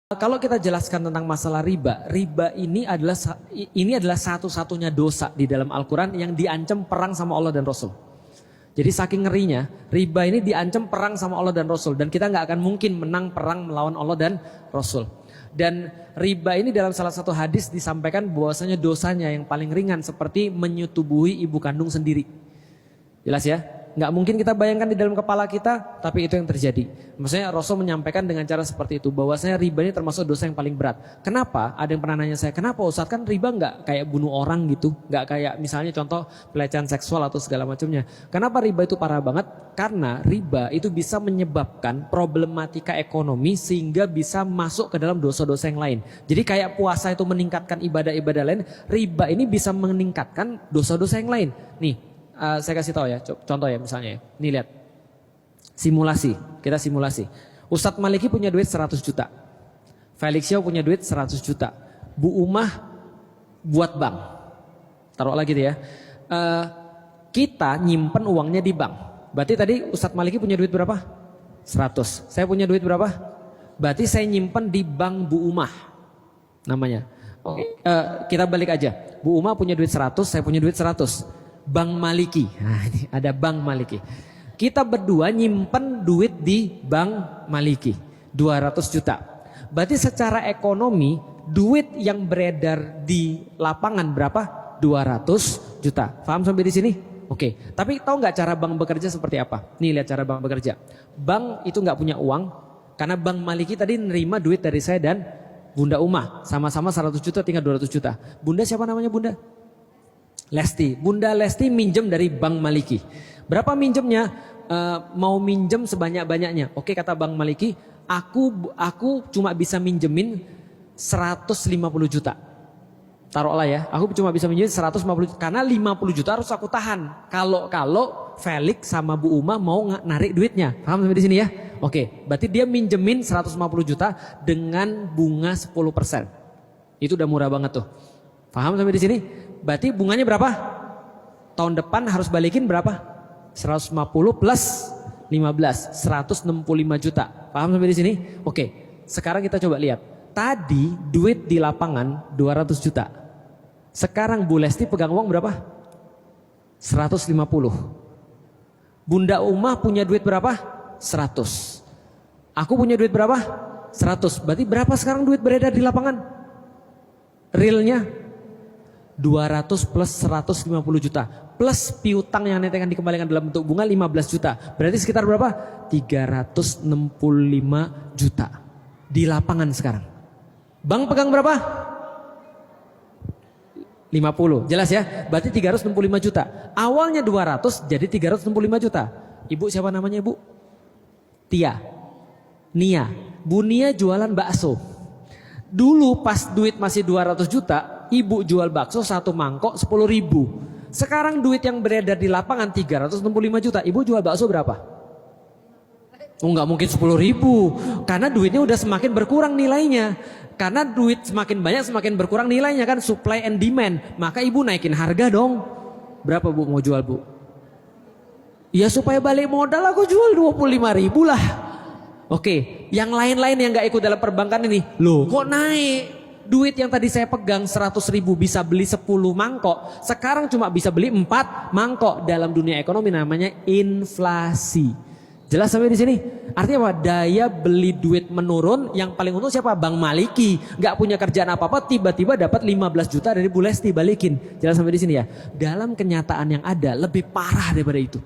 Kalau kita jelaskan tentang masalah riba, riba ini adalah satu-satunya dosa di dalam Al-Quran yang diancam perang sama Allah dan Rasul. Jadi saking ngerinya, riba ini diancam perang sama Allah dan Rasul. Dan kita nggak akan mungkin menang perang melawan Allah dan Rasul. Dan riba ini dalam salah satu hadis disampaikan bahwasanya dosanya yang paling ringan seperti menyetubuhi ibu kandung sendiri. Jelas ya? Nggak mungkin kita bayangkan di dalam kepala kita, tapi itu yang terjadi. Maksudnya Rasul menyampaikan dengan cara seperti itu, bahwasanya riba ini termasuk dosa yang paling berat. Kenapa? Ada yang pernah nanya saya, kenapa Ustadz, kan riba nggak kayak bunuh orang gitu, nggak kayak misalnya contoh pelecehan seksual atau segala macamnya. Kenapa riba itu parah banget? Karena riba itu bisa menyebabkan problematika ekonomi sehingga bisa masuk ke dalam dosa-dosa yang lain. Jadi kayak puasa itu meningkatkan ibadah-ibadah lain, riba ini bisa meningkatkan dosa-dosa yang lain. Nih. Saya kasih tahu ya, contoh ya misalnya ya. Nih lihat. Simulasi, kita simulasi. Ustadz Maliki punya duit 100 juta. Felix Yao punya duit 100 juta. Bu Umah buat bank. Taruh lagi deh ya. Kita nyimpen uangnya di bank. Berarti tadi Ustadz Maliki punya duit berapa? 100. Saya punya duit berapa? Berarti saya nyimpen di bank Bu Umah. Namanya. Oke. Kita balik aja. Bu Umah punya duit 100, saya punya duit 100. Bank Maliki, nah, ini ada Bank Maliki. Kita berdua nyimpen duit di Bank Maliki, 200 juta. Berarti secara ekonomi, duit yang beredar di lapangan berapa? 200 juta. Paham sampai di sini? Oke, tapi tahu nggak cara bank bekerja seperti apa? Nih lihat cara bank bekerja. Bank itu nggak punya uang, karena Bank Maliki tadi nerima duit dari saya dan Bunda Umah. Sama-sama 100 juta, tinggal 200 juta. Bunda siapa namanya Bunda? Lesti, Bunda Lesti minjem dari Bank Maliki. Berapa minjemnya? Mau minjem sebanyak-banyaknya. Oke kata Bank Maliki, aku cuma bisa minjemin 150 juta. Taruhlah ya, aku cuma bisa minjemin 150 juta. Karena 50 juta harus aku tahan. Kalau Felix sama Bu Uma mau narik duitnya. Paham sampai di sini ya? Oke, berarti dia minjemin 150 juta dengan bunga 10%. Itu udah murah banget tuh. Paham sampai di sini? Berarti bunganya berapa? Tahun depan harus balikin berapa? 150 plus 15, 165 juta. Paham sampai di sini? Oke, sekarang kita coba lihat. Tadi duit di lapangan 200 juta. Sekarang Bu Lesti pegang uang berapa? 150. Bunda Umah punya duit berapa? 100. Aku punya duit berapa? 100. Berarti berapa sekarang duit beredar di lapangan? Realnya 200 plus 150 juta plus piutang yang nanti akan dikembalikan dalam bentuk bunga 15 juta. Berarti sekitar berapa? 365 juta di lapangan sekarang. Bank pegang berapa? 50. Jelas ya? Berarti 365 juta. Awalnya 200 jadi 365 juta. Ibu siapa namanya Ibu? Tia. Nia. Bu Nia jualan bakso. Dulu pas duit masih 200 juta, ibu jual bakso satu mangkok 10.000. Sekarang duit yang beredar di lapangan 365 juta. Ibu jual bakso berapa? Oh nggak mungkin 10.000. Karena duitnya udah semakin berkurang nilainya. Karena duit semakin banyak semakin berkurang nilainya kan. Supply and demand. Maka ibu naikin harga dong. Berapa Bu mau jual Bu? Ya supaya balik modal aku jual 25.000 lah. Oke, yang lain-lain yang gak ikut dalam perbankan ini, loh kok naik? Duit yang tadi saya pegang 100.000 bisa beli 10 mangkok, sekarang cuma bisa beli 4 mangkok. Dalam dunia ekonomi namanya inflasi. Jelas sampai di sini? Artinya apa? Daya beli duit menurun, yang paling untung siapa? Bank Maliki. Gak punya kerjaan apa-apa, tiba-tiba dapat 15 juta dari Bu Lesti balikin. Jelas sampai di sini ya? Dalam kenyataan yang ada lebih parah daripada itu.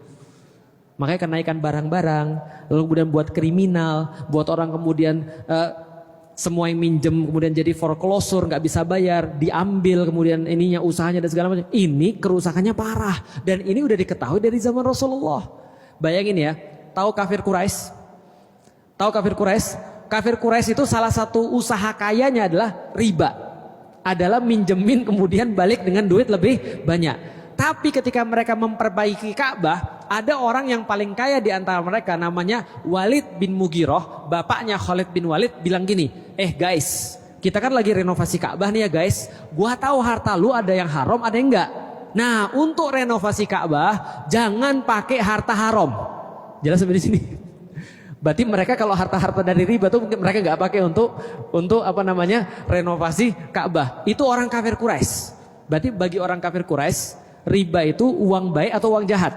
Makanya kenaikan barang-barang, lalu kemudian buat kriminal, buat orang kemudian semua yang minjem kemudian jadi foreclosure, nggak bisa bayar, diambil kemudian ininya usahanya dan segala macam. Ini kerusakannya parah dan ini udah diketahui dari zaman Rasulullah. Bayangin ya, tahu kafir Quraisy? Tahu kafir Quraisy? Kafir Quraisy itu salah satu usaha kayanya adalah riba, adalah minjemin kemudian balik dengan duit lebih banyak. Tapi ketika mereka memperbaiki Ka'bah, ada orang yang paling kaya di antara mereka namanya Walid bin Mughirah, bapaknya Khalid bin Walid bilang gini, guys, kita kan lagi renovasi Ka'bah nih ya guys, gua tahu harta lu ada yang haram ada yang enggak. Nah untuk renovasi Ka'bah jangan pakai harta haram. Jelas sampai di sini? Berarti mereka kalau harta-harta dari riba tuh mereka nggak pakai untuk apa namanya renovasi Ka'bah. Itu orang kafir Quraisy. Berarti bagi orang kafir Quraisy riba itu uang baik atau uang jahat?